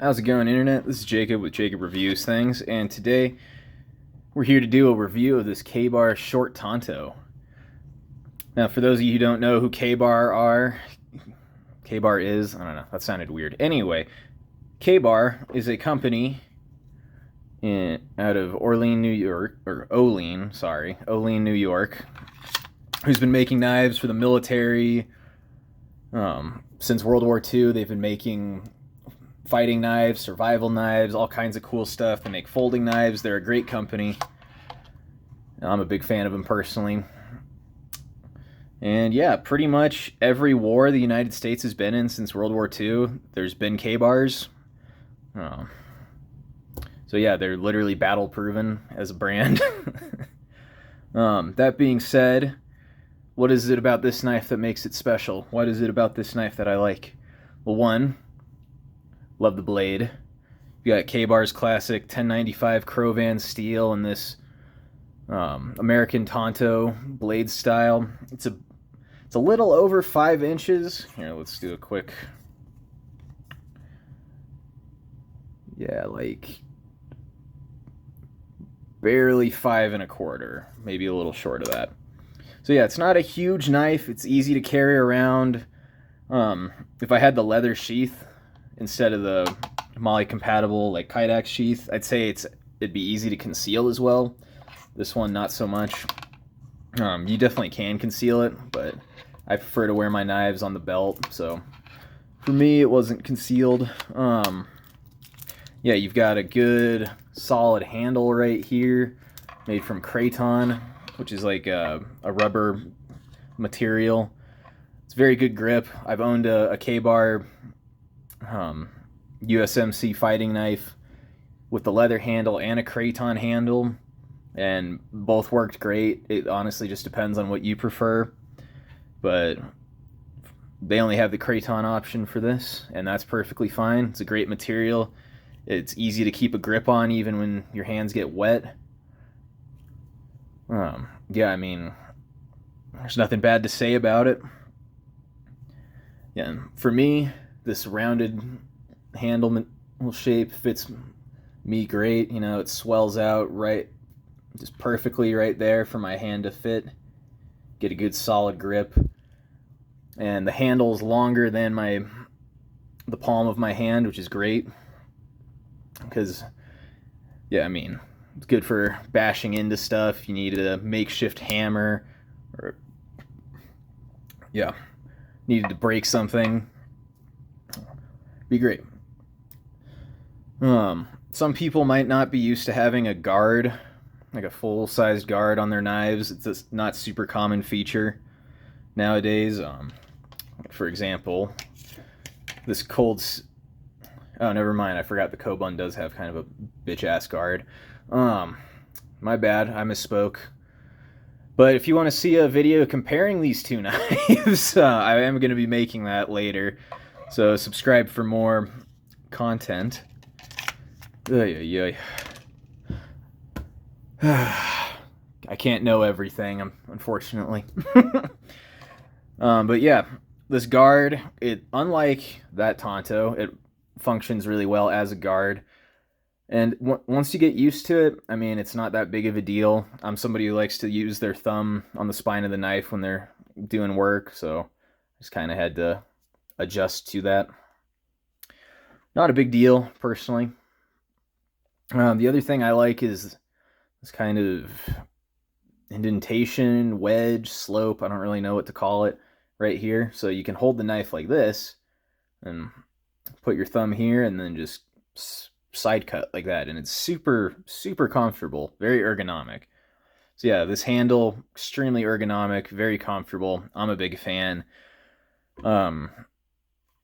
How's it going, Internet? This is Jacob with Jacob Reviews Things, and today we're here to do a review of this Kabar short Tanto. Now, for those of you who don't know who Kabar is, I don't know, that sounded weird. Anyway, Kabar is a company out of Orleans, New York, or Olean, sorry, Olean, New York, who's been making knives for the military since World War II. They've been making fighting knives, survival knives, all kinds of cool stuff. They make folding knives. They're a great company. I'm a big fan of them personally. And yeah, pretty much every war the United States has been in since World War II, there's been K-bars. Oh. So yeah, they're literally battle proven as a brand. That being said, what is it about this knife that makes it special? What is it about this knife that I like? Well, one, love the blade. You got K-Bar's classic 1095 Crovan steel and this American Tanto blade style. It's a little over 5 inches. Here, let's do a quick. Yeah, like barely 5 1/4, maybe a little short of that. So yeah, it's not a huge knife. It's easy to carry around. If I had the leather sheath instead of the Moly compatible like Kydex sheath, I'd say it'd be easy to conceal as well. This one, not so much. You definitely can conceal it, but I prefer to wear my knives on the belt, so for me it wasn't concealed. Yeah, you've got a good solid handle right here, made from Kraton, which is like a rubber material. It's very good grip. I've owned a K-Bar USMC fighting knife with the leather handle and a Kraton handle, and both worked great. It honestly just depends on what you prefer, but they only have the Kraton option for this, and that's perfectly fine. It's a great material. It's easy to keep a grip on even when your hands get wet. Yeah, I mean, there's nothing bad to say about it. Yeah, for me, this rounded handle shape fits me great. You know, it swells out right, just perfectly right there for my hand to fit. Get a good solid grip. And the handle's longer than the palm of my hand, which is great. Because, yeah, I mean, it's good for bashing into stuff. You need a makeshift hammer, or, yeah, needed to break something. Be great. Some people might not be used to having a guard, like a full-sized guard on their knives. It's a not super common feature nowadays. For example, this oh, never mind. I forgot the Kobun does have kind of a bitch-ass guard. My bad. I misspoke. But if you want to see a video comparing these two knives, I am going to be making that later. So subscribe for more content. I can't know everything, unfortunately. But yeah, this guard, unlike that Tanto, it functions really well as a guard. And once you get used to it, I mean, it's not that big of a deal. I'm somebody who likes to use their thumb on the spine of the knife when they're doing work, so just kind of had to adjust to that. Not a big deal, personally. The other thing I like is this kind of indentation, wedge, slope, I don't really know what to call it, right here. So you can hold the knife like this and put your thumb here and then just side cut like that, and it's super comfortable, very ergonomic. So yeah, this handle, extremely ergonomic, very comfortable. I'm a big fan.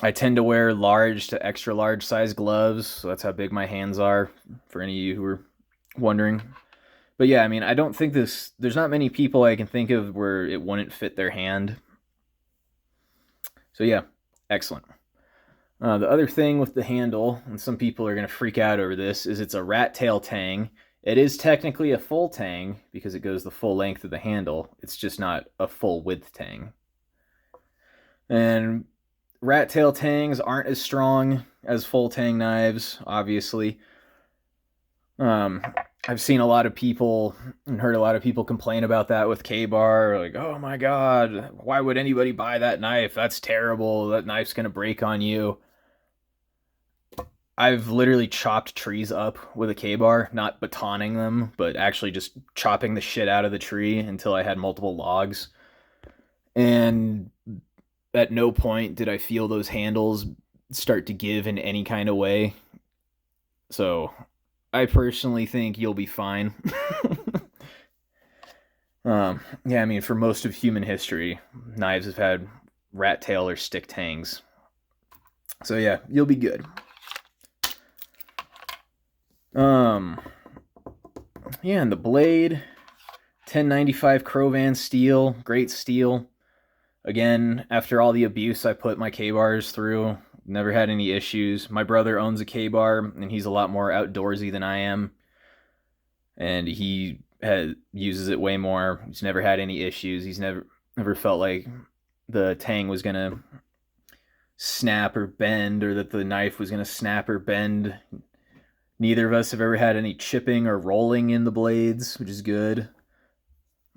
I tend to wear large to extra large size gloves, so that's how big my hands are, for any of you who are wondering. But yeah, I mean, I don't think there's not many people I can think of where it wouldn't fit their hand. So yeah, excellent. The other thing with the handle, and some people are going to freak out over this, is it's a rat tail tang. It is technically a full tang because it goes the full length of the handle. It's just not a full width tang. And rat tail tangs aren't as strong as full tang knives, obviously. Um, I've seen a lot of people and heard a lot of people complain about that with Kabar. Like, oh my god, why would anybody buy that knife? That's terrible. That knife's gonna break on you. I've literally chopped trees up with a K-bar, not batoning them, but actually just chopping the shit out of the tree until I had multiple logs. And at no point did I feel those handles start to give in any kind of way. So I personally think you'll be fine. Yeah, I mean, for most of human history, knives have had rat tail or stick tangs. So yeah, you'll be good. Um, yeah, and the blade, 1095 Crovan steel, great steel. Again, after all the abuse I put my K-bars through, never had any issues. My brother owns a K-bar, and he's a lot more outdoorsy than I am. And he uses it way more. He's never had any issues. He's never felt like the tang was gonna snap or bend, or that the knife was gonna snap or bend. Neither of us have ever had any chipping or rolling in the blades, which is good.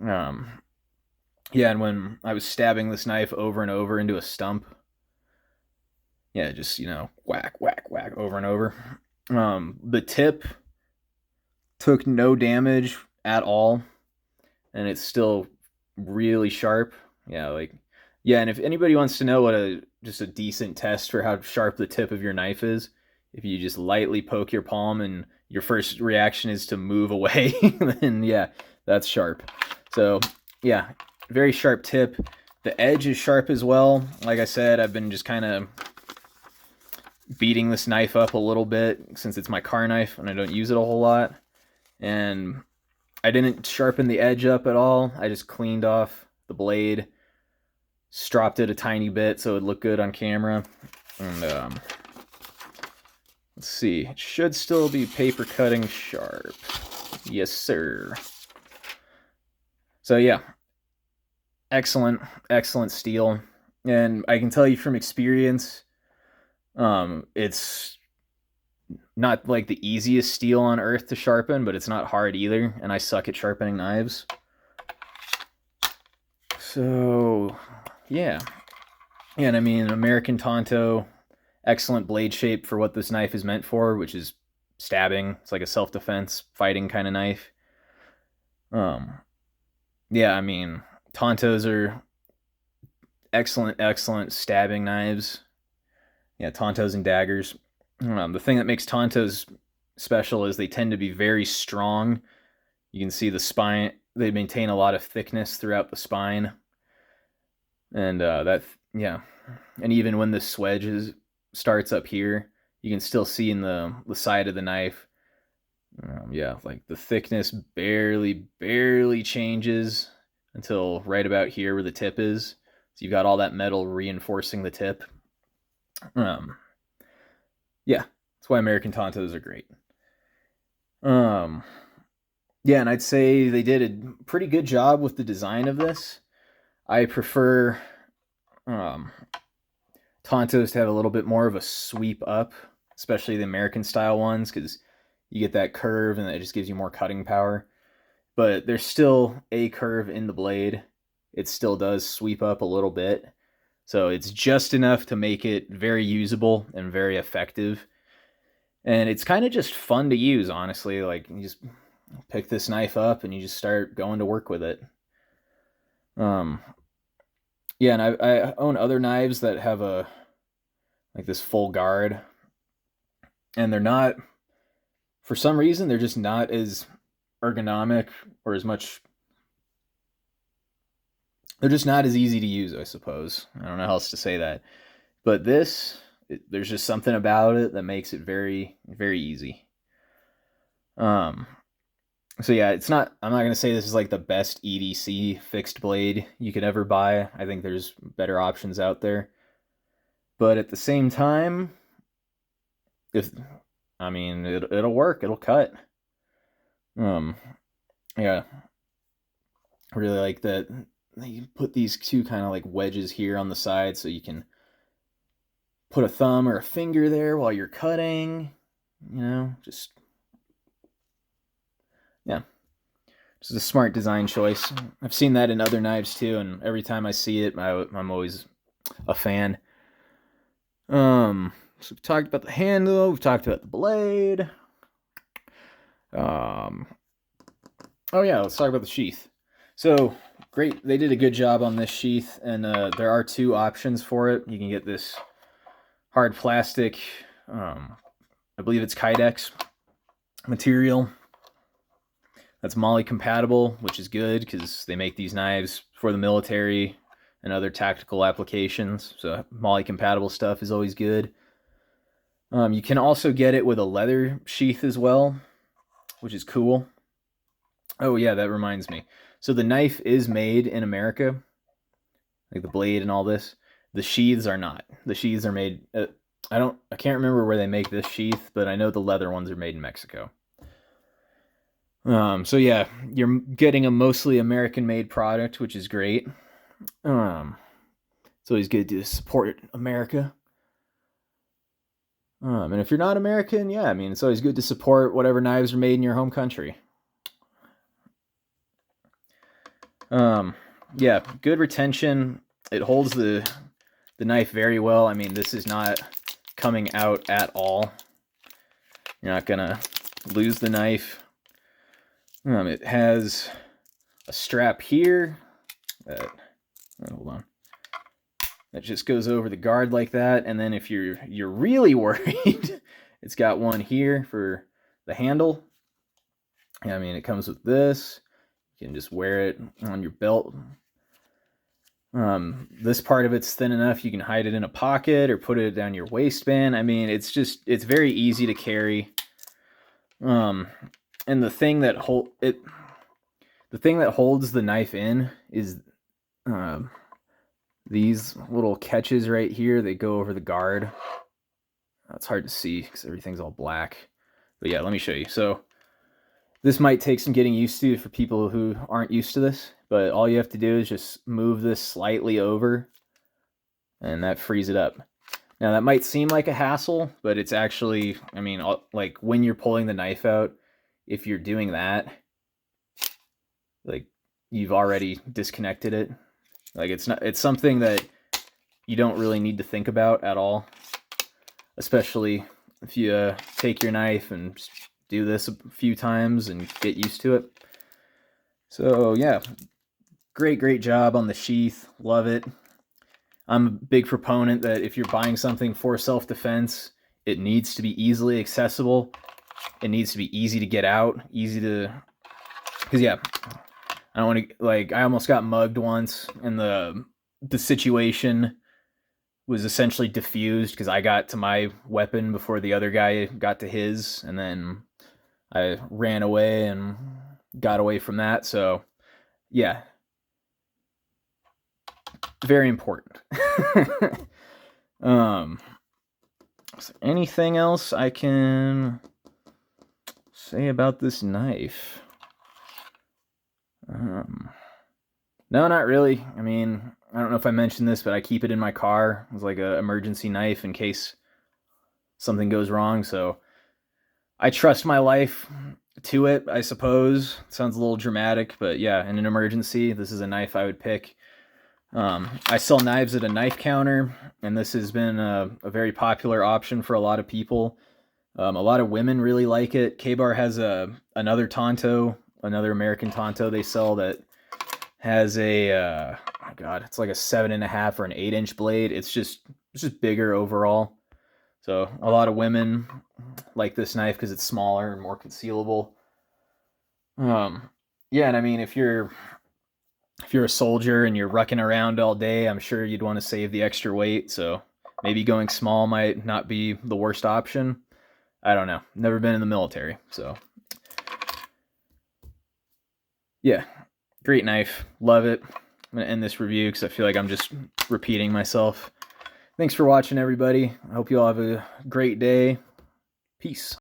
Um, yeah, and when I was stabbing this knife over and over into a stump, yeah, just whack, whack, whack over and over. The tip took no damage at all, and it's still really sharp. Yeah, yeah, and if anybody wants to know what just a decent test for how sharp the tip of your knife is, if you just lightly poke your palm and your first reaction is to move away, then yeah, that's sharp. So yeah, very sharp tip. The edge is sharp as well. Like I said, I've been just kind of beating this knife up a little bit since it's my car knife and I don't use it a whole lot. And I didn't sharpen the edge up at all. I just cleaned off the blade, stropped it a tiny bit so it looked good on camera. And let's see, it should still be paper cutting sharp. Yes, sir. So yeah, excellent, excellent steel. And I can tell you from experience, it's not like the easiest steel on earth to sharpen, but it's not hard either, and I suck at sharpening knives. So, yeah. And I mean, American Tanto, excellent blade shape for what this knife is meant for, which is stabbing. It's like a self-defense, fighting kind of knife. Yeah, I mean, Tantos are excellent, excellent stabbing knives. Yeah, Tantos and daggers. The thing that makes Tantos special is they tend to be very strong. You can see the spine, they maintain a lot of thickness throughout the spine. And yeah. And even when the swedge starts up here, you can still see in the side of the knife. Yeah, like the thickness barely changes until right about here where the tip is. So you've got all that metal reinforcing the tip. Yeah, that's why American Tantos are great. Yeah, and I'd say they did a pretty good job with the design of this. I prefer Tantos to have a little bit more of a sweep up, especially the American style ones, because you get that curve and it just gives you more cutting power. But there's still a curve in the blade. It still does sweep up a little bit. So it's just enough to make it very usable and very effective. And it's kind of just fun to use, honestly. Like, you just pick this knife up and you just start going to work with it. Yeah, and I own other knives that have like this full guard, and they're not, for some reason, they're just not as ergonomic or as much. They're just not as easy to use, I suppose. I don't know how else to say that. But there's just something about it that makes it very, very easy. So yeah, I'm not going to say this is like the best EDC fixed blade you could ever buy. I think there's better options out there. But at the same time, it'll work, it'll cut. Yeah. I really like that you put these two kind of like wedges here on the side so you can put a thumb or a finger there while you're cutting. Just, yeah, just a smart design choice. I've seen that in other knives too, and every time I see it, I'm always a fan. So we've talked about the handle, we've talked about the blade. Oh yeah, let's talk about the sheath. So great, they did a good job on this sheath, and there are 2 options for it. You can get this hard plastic, I believe it's Kydex material. That's MOLLE compatible, which is good because they make these knives for the military and other tactical applications. So MOLLE compatible stuff is always good. You can also get it with a leather sheath as well, which is cool. Oh yeah, that reminds me. So the knife is made in America, like the blade and all this. The sheaths are not. The sheaths are made. I can't remember where they make this sheath, but I know the leather ones are made in Mexico. So yeah, you're getting a mostly American-made product, which is great. It's always good to support America. And if you're not American, yeah, I mean, it's always good to support whatever knives are made in your home country. Yeah, good retention. It holds the knife very well. I mean, this is not coming out at all. You're not gonna lose the knife. It has a strap here that, hold on, that just goes over the guard like that. And then if you're really worried, it's got one here for the handle. Yeah, I mean, it comes with this. You can just wear it on your belt. This part of it's thin enough you can hide it in a pocket or put it down your waistband. I mean, it's very easy to carry. And the thing that holds the knife in is these little catches right here. They go over the guard. It's hard to see because everything's all black. But yeah, let me show you. So this might take some getting used to for people who aren't used to this, but all you have to do is just move this slightly over, and that frees it up. Now, that might seem like a hassle, but it's actually, I mean, like when you're pulling the knife out, if you're doing that, like you've already disconnected it. Like it's something that you don't really need to think about at all, especially if you take your knife and just do this a few times and get used to it. So yeah, great job on the sheath. Love it. I'm a big proponent that if you're buying something for self-defense, it needs to be easily accessible. It needs to be easy to get out, because yeah, I don't want to, like, I almost got mugged once, and the situation was essentially diffused because I got to my weapon before the other guy got to his, and then I ran away and got away from that. So yeah, very important. Is there anything else I can say about this knife? No, not really. I mean, I don't know if I mentioned this, but I keep it in my car. It's like an emergency knife in case something goes wrong. So I trust my life to it, I suppose. It sounds a little dramatic, but yeah, in an emergency, this is a knife I would pick. I sell knives at a knife counter, and this has been a very popular option for a lot of people. A lot of women really like it. Kabar has another Tanto, another American Tanto they sell that has a oh god, it's like a 7.5 or an 8-inch blade. It's just bigger overall. So a lot of women like this knife because it's smaller and more concealable. Yeah, and I mean, if you're a soldier and you're rucking around all day, I'm sure you'd want to save the extra weight. So maybe going small might not be the worst option. I don't know. Never been in the military, so yeah, great knife. Love it. I'm going to end this review because I feel like I'm just repeating myself. Thanks for watching, everybody. I hope you all have a great day. Peace.